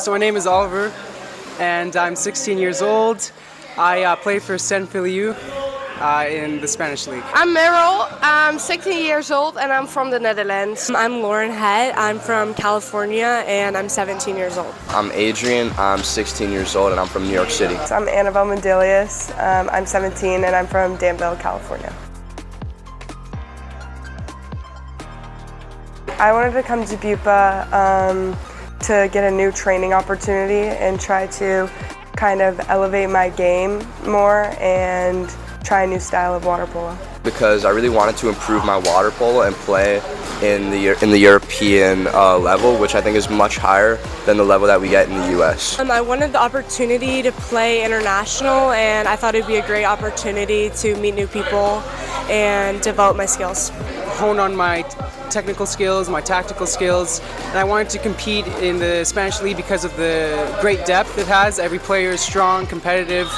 So my name is Oliver, and I'm 16 years old. I play for Saint Filiu in the Spanish League. I'm Meryl, I'm 16 years old and I'm from the Netherlands. I'm Lauren Hett, I'm from California and I'm 17 years old. I'm Adrian, I'm 16 years old and I'm from New York City. So I'm Annabelle Mendelius, I'm 17 and I'm from Danville, California. I wanted to come to BIWPA to get a new training opportunity and try to kind of elevate my game more and try a new style of water polo. Because I really wanted to improve my water polo and play in the European level, which I think is much higher than the level that we get in the U.S. I wanted the opportunity to play international, and I thought it would be a great opportunity to meet new people and develop my skills. Hone on my technical skills, my tactical skills, and I wanted to compete in the Spanish League because of the great depth it has. Every player is strong, competitive.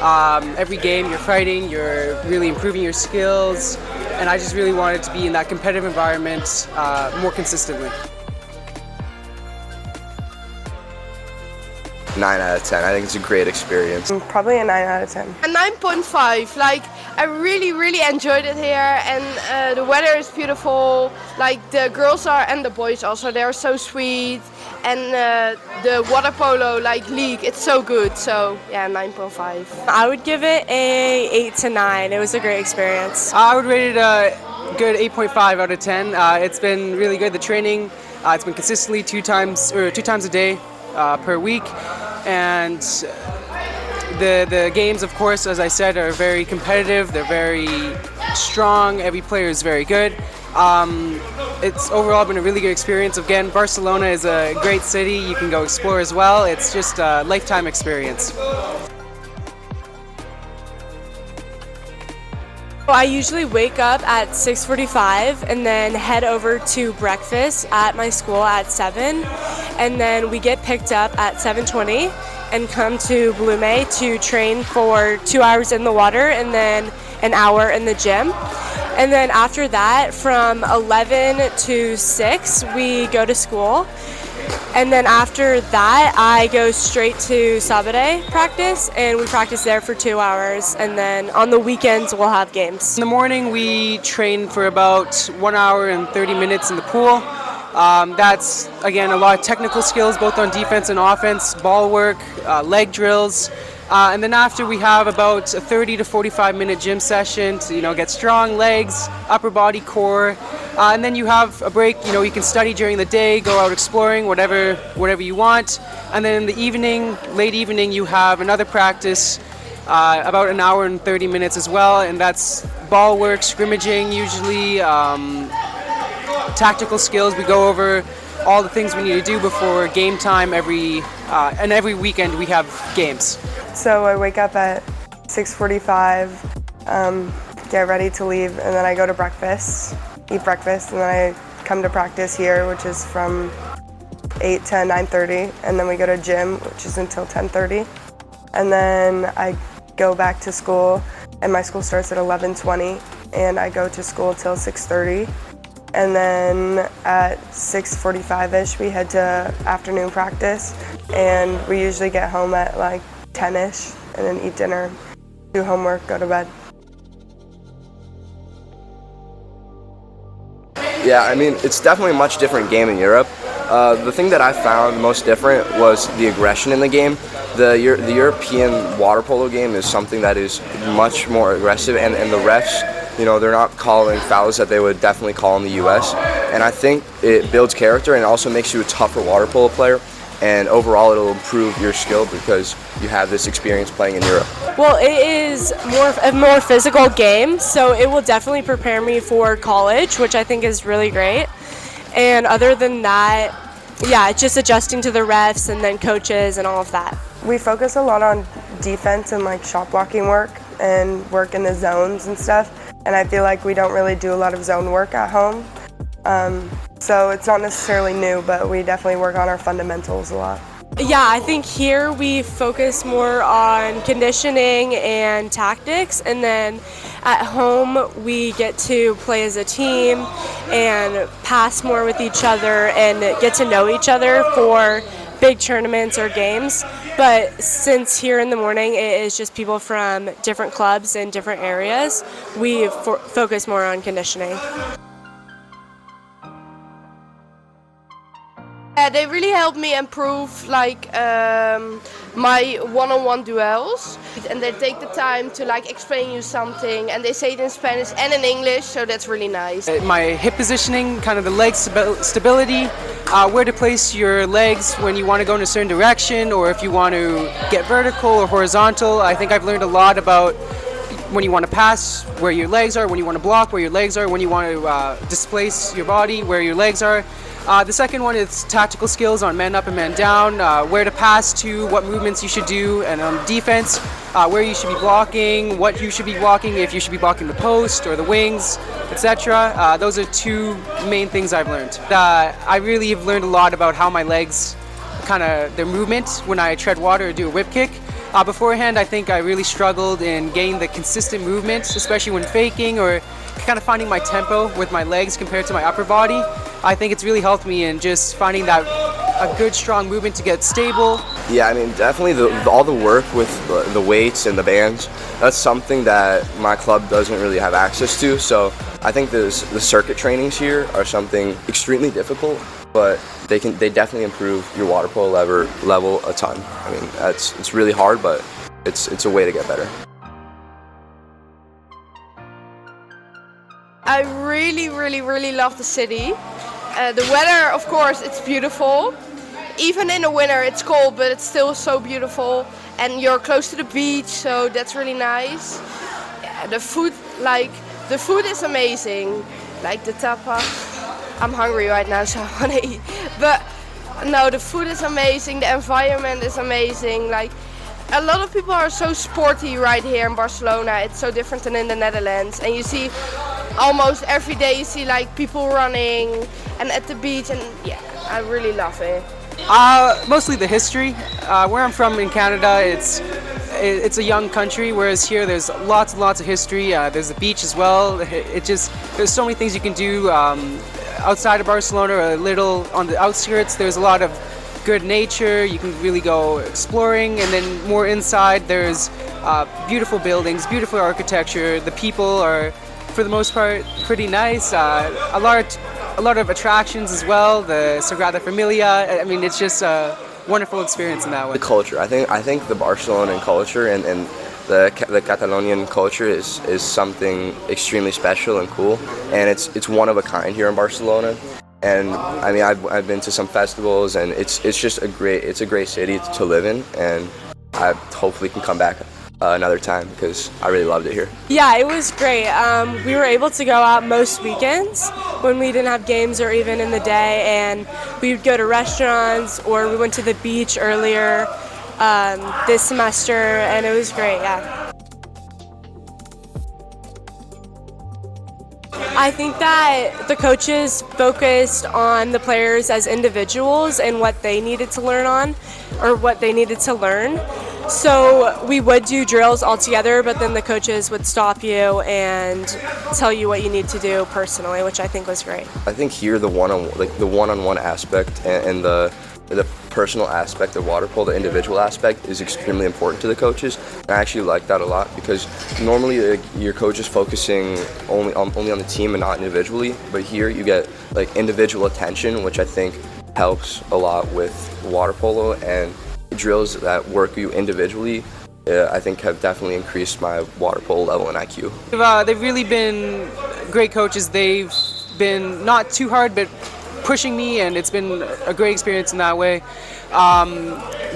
Every game you're fighting, you're really improving your skills, and I just really wanted to be in that competitive environment more consistently. 9 out of 10. I think it's a great experience. Probably a 9 out of 10. A 9.5. Like, I really enjoyed it here, and the weather is beautiful. Like, the girls are, and the boys also, they are so sweet. And the water polo league, it's so good. So yeah, 9.5. I would give it a 8 to 9. It was a great experience. I would rate it a good 8.5 out of 10. It's been really good. The training, it's been consistently two times a day per week, and the games, of course, as I said, are very competitive. They're very strong. Every player is very good. It's overall been a really good experience. Again, Barcelona is a great city. You can go explore as well. It's just a lifetime experience. I usually wake up at 6:45 and then head over to breakfast at my school at 7, and then we get picked up at 7:20 and come to Blume to train for 2 hours in the water and then an hour in the gym. And then after that, from 11 to 6, we go to school. And then after that, I go straight to Sabadell practice, and we practice there for 2 hours. And then on the weekends, we'll have games. In the morning, we train for about 1 hour and 30 minutes in the pool. That's, again, a lot of technical skills, both on defense and offense, ball work, leg drills. And then after, we have about a 30 to 45 minute gym session to get strong legs, upper body, core. And then you have a break. You can study during the day, go out exploring, whatever you want. And then in the evening, late evening, you have another practice, about an hour and 30 minutes as well. And that's ball work, scrimmaging usually, tactical skills. We go over all the things we need to do before game time. And every weekend we have games. So I wake up at 6:45, get ready to leave, and then I go to breakfast, eat breakfast, and then I come to practice here, which is from 8 to 9:30, and then we go to gym, which is until 10:30, and then I go back to school, and my school starts at 11:20, and I go to school till 6:30, and then at 6:45ish we head to afternoon practice, and we usually get home at 10ish, and then eat dinner, do homework, go to bed. Yeah, I mean, it's definitely a much different game in Europe. The thing that I found most different was the aggression in the game. The European water polo game is something that is much more aggressive, and the refs, they're not calling fouls that they would definitely call in the U.S. And I think it builds character and also makes you a tougher water polo player. And overall, it'll improve your skill because you have this experience playing in Europe. Well, it is a more physical game, so it will definitely prepare me for college, which I think is really great. And other than that, yeah, it's just adjusting to the refs and then coaches and all of that. We focus a lot on defense and shot blocking work and work in the zones and stuff. And I feel like we don't really do a lot of zone work at home. So it's not necessarily new, but we definitely work on our fundamentals a lot. Yeah, I think here we focus more on conditioning and tactics, and then at home we get to play as a team and pass more with each other and get to know each other for big tournaments or games. But since here in the morning it is just people from different clubs in different areas, we focus more on conditioning. Yeah, they really helped me improve my one-on-one duels, and they take the time to explain you something, and they say it in Spanish and in English, so that's really nice. My hip positioning, kind of the leg stability, where to place your legs when you want to go in a certain direction, or if you want to get vertical or horizontal. I think I've learned a lot about when you want to pass, where your legs are, when you want to block, where your legs are, when you want to displace your body, where your legs are. The second one is tactical skills on man up and man down, where to pass to, what movements you should do, and on defense, where you should be blocking, what you should be blocking, if you should be blocking the post or the wings, etc. Those are two main things I've learned. I really have learned a lot about how my legs, their movement when I tread water or do a whip kick. Beforehand, I think I really struggled in getting the consistent movements, especially when faking or kind of finding my tempo with my legs compared to my upper body. I think it's really helped me in just finding that a good strong movement to get stable. Yeah, I mean, definitely all the work with the weights and the bands, that's something that my club doesn't really have access to. So I think the circuit trainings here are something extremely difficult, but they definitely improve your water polo level a ton. I mean, it's really hard, but it's a way to get better. I really, really, really love the city. The weather, of course, it's beautiful. Even in the winter, it's cold, but it's still so beautiful. And you're close to the beach, so that's really nice. Yeah, the food is amazing. Like the tapa. I'm hungry right now, so I want to eat. But no, the food is amazing. The environment is amazing. A lot of people are so sporty right here in Barcelona. It's so different than in the Netherlands. And you see almost every day you see people running and at the beach, and yeah, I really love it. Mostly the history. Where I'm from in Canada, it's a young country, whereas here there's lots and lots of history. There's the beach as well. There's so many things you can do outside of Barcelona, or a little on the outskirts. There's a lot of good nature. You can really go exploring, and then more inside there's beautiful buildings, beautiful architecture. The people are, for the most part, pretty nice. A lot of attractions as well. The Sagrada Familia. I mean, it's just a wonderful experience in that way. The culture. I think the Barcelonan culture and the Catalonian culture is something extremely special and cool, and it's one of a kind here in Barcelona. And I mean, I've been to some festivals, and it's just a great city to live in, and I hopefully can come back another time because I really loved it here. Yeah, it was great. We were able to go out most weekends when we didn't have games or even in the day, and we would go to restaurants, or we went to the beach earlier this semester, and it was great, yeah. I think that the coaches focused on the players as individuals and what they needed to learn So we would do drills all together, but then the coaches would stop you and tell you what you need to do personally, which I think was great. I think here the one-on-one aspect and the personal aspect of water polo, the individual aspect, is extremely important to the coaches. And I actually like that a lot, because normally your coach is focusing only on the team and not individually, but here you get individual attention, which I think helps a lot with water polo, and drills that work you individually I think have definitely increased my water polo level and IQ. They've really been great coaches. They've been not too hard, but pushing me, and it's been a great experience in that way.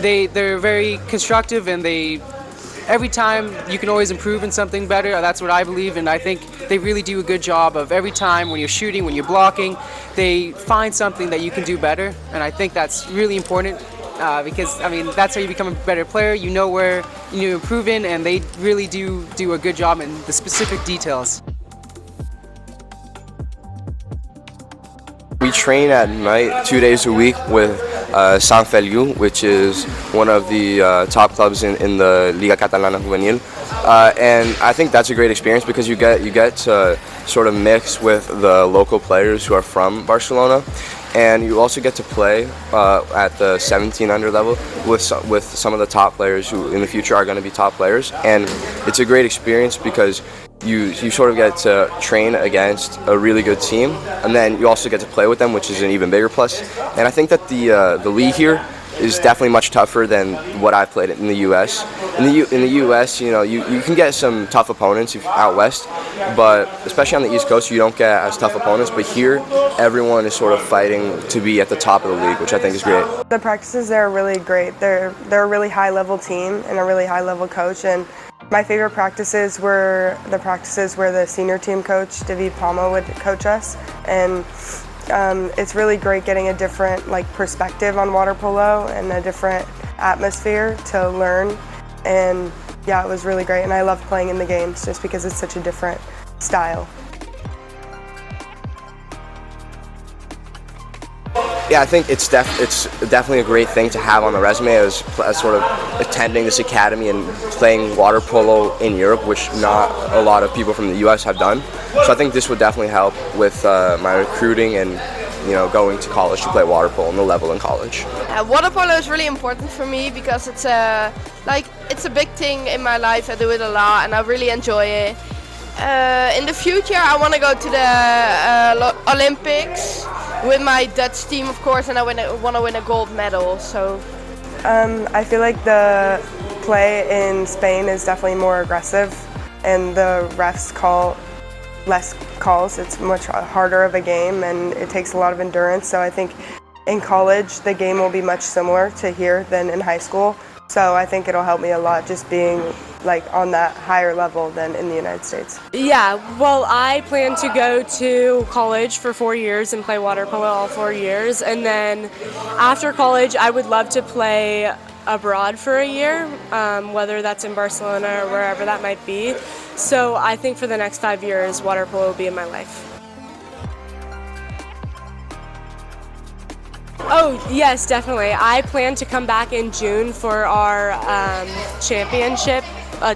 They're very constructive, and every time you can always improve in something better. That's what I believe, and I think they really do a good job of every time when you're shooting, when you're blocking, they find something that you can do better, and I think that's really important. Because I mean, that's how you become a better player. You know where you need to improve in, and they really do a good job in the specific details. We train at night 2 days a week with Sant Feliu, which is one of the top clubs in the Liga Catalana Juvenil, and I think that's a great experience because you get to sort of mix with the local players who are from Barcelona. and you also get to play at the 17 under level with some of the top players who in the future are going to be top players, and it's a great experience because you sort of get to train against a really good team, and then you also get to play with them, which is an even bigger plus. And I think that the league here is definitely much tougher than what I've played in the U.S. In the U.S., you know, you can get some tough opponents out west, but especially on the East Coast, you don't get as tough opponents. But here, everyone is sort of fighting to be at the top of the league, which I think is great. The practices there are really great. They're a really high-level team and a really high-level coach. And my favorite practices were the practices where the senior team coach, BIWPA, would coach us. And it's really great getting a different perspective on water polo and a different atmosphere to learn. And yeah, it was really great. And I love playing in the games just because it's such a different style. Yeah, I think it's definitely a great thing to have on the resume as sort of attending this academy and playing water polo in Europe, which not a lot of people from the U.S. have done. So I think this would definitely help with my recruiting and going to college to play water polo and the level in college. Water polo is really important for me because it's a big thing in my life. I do it a lot and I really enjoy it. In the future, I want to go to the Olympics with my Dutch team, of course, and I want to win a gold medal. So, I feel like the play in Spain is definitely more aggressive, and the refs call less calls. It's much harder of a game, and it takes a lot of endurance. So I think in college, the game will be much similar to here than in high school. So I think it'll help me a lot just being on that higher level than in the United States. Yeah, well, I plan to go to college for 4 years and play water polo all 4 years. And then after college, I would love to play abroad for a year, whether that's in Barcelona or wherever that might be. So I think for the next 5 years, water polo will be in my life. Oh, yes, definitely. I plan to come back in June for our championship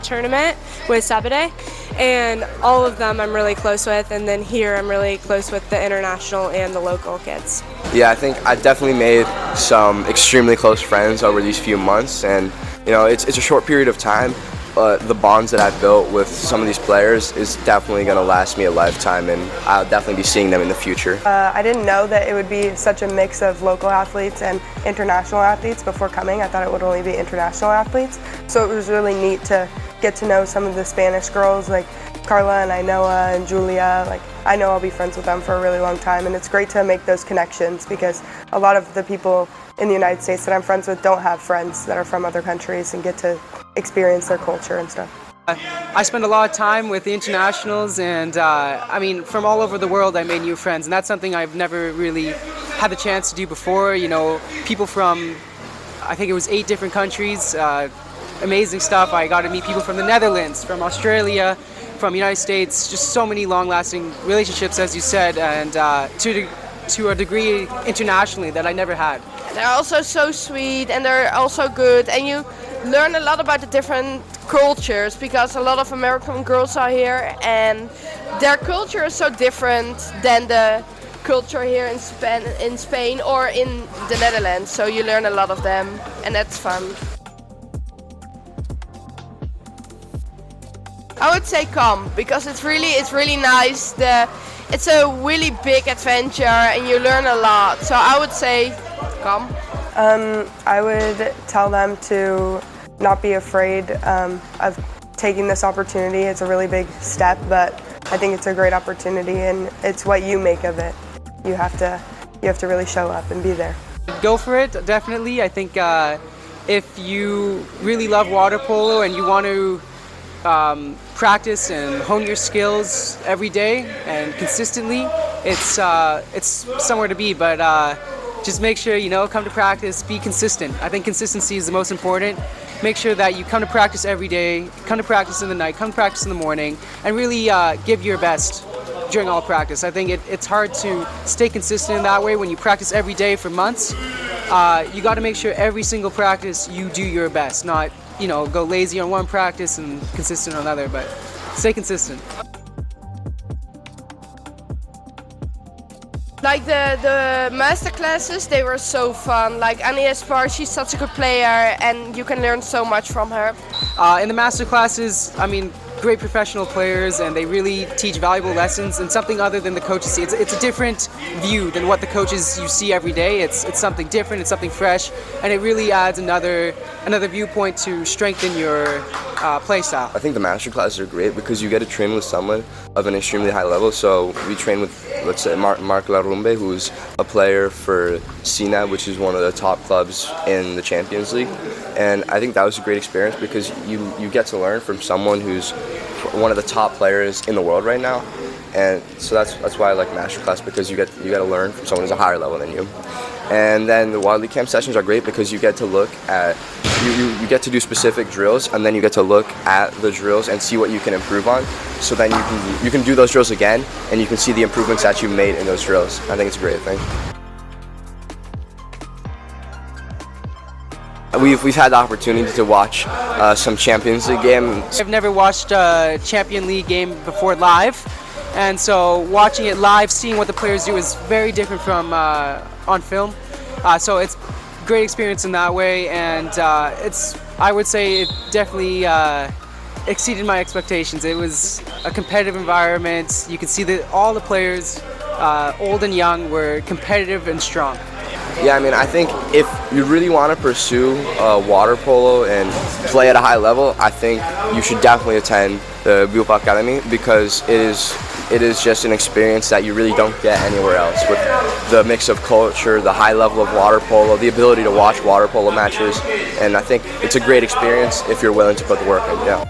tournament with Sabade, and all of them I'm really close with, and then here I'm really close with the international and the local kids. Yeah, I think I definitely made some extremely close friends over these few months, and it's a short period of time, but the bonds that I've built with some of these players is definitely going to last me a lifetime, and I'll definitely be seeing them in the future. I didn't know that it would be such a mix of local athletes and international athletes before coming. I thought it would only be international athletes. So it was really neat to get to know some of the Spanish girls like Carla and Ainoa and Julia. I know I'll be friends with them for a really long time, and it's great to make those connections because a lot of the people in the United States that I'm friends with don't have friends that are from other countries and get to experience their culture and stuff. I spend a lot of time with the internationals, and from all over the world I made new friends, and that's something I've never really had the chance to do before. People from, I think it was 8 different countries, amazing stuff. I got to meet people from the Netherlands, from Australia, from the United States, just so many long-lasting relationships, as you said, and to a degree internationally that I never had. They're also so sweet and they're also good, and you learn a lot about the different cultures because a lot of American girls are here and their culture is so different than the culture here in Spain or in the Netherlands, so you learn a lot of them and that's fun. I would say come because it's really nice. It's a really big adventure and you learn a lot, so I would say come. I would tell them to not be afraid of taking this opportunity. It's a really big step, but I think it's a great opportunity, and it's what you make of it. You have to really show up and be there. Go for it, definitely. I think if you really love water polo and you want to practice and hone your skills every day and consistently, it's somewhere to be, but just make sure, come to practice, be consistent. I think consistency is the most important. Make sure that you come to practice every day, come to practice in the night, come to practice in the morning, and really give your best during all practice. I think it's hard to stay consistent in that way when you practice every day for months. You got to make sure every single practice you do your best, not go lazy on one practice and consistent on another, but stay consistent. Like the master classes, they were so fun. Like Annie Espar, she's such a good player, and you can learn so much from her. In the master classes, I mean, great professional players, and they really teach valuable lessons and something other than the coaches see. It's a different view than what the coaches you see every day. It's something different, it's something fresh, and it really adds another viewpoint to strengthen your play style. I think the master classes are great because you get to train with someone of an extremely high level. So we train with, let's say, Marc Larumbe, who's a player for Sina, which is one of the top clubs in the Champions League. And I think that was a great experience because you get to learn from someone who's one of the top players in the world right now. And so that's why I like masterclass, because you get to learn from someone who's a higher level than you. And then the Wildly Camp sessions are great because you get to look at you get to do specific drills, and then you get to look at the drills and see what you can improve on. So then you can do those drills again, and you can see the improvements that you've made in those drills. I think it's a great thing. We've had the opportunity to watch some Champions League games. I've never watched a Champions League game before live, and so watching it live, seeing what the players do is very different from on film. So it's a great experience in that way, and I would say it definitely exceeded my expectations. It was a competitive environment. You could see that all the players, old and young, were competitive and strong. Yeah, I mean, I think if you really want to pursue water polo and play at a high level, I think you should definitely attend the BIWPA Academy, because it is just an experience that you really don't get anywhere else, with the mix of culture, the high level of water polo, the ability to watch water polo matches, and I think it's a great experience if you're willing to put the work in. Yeah.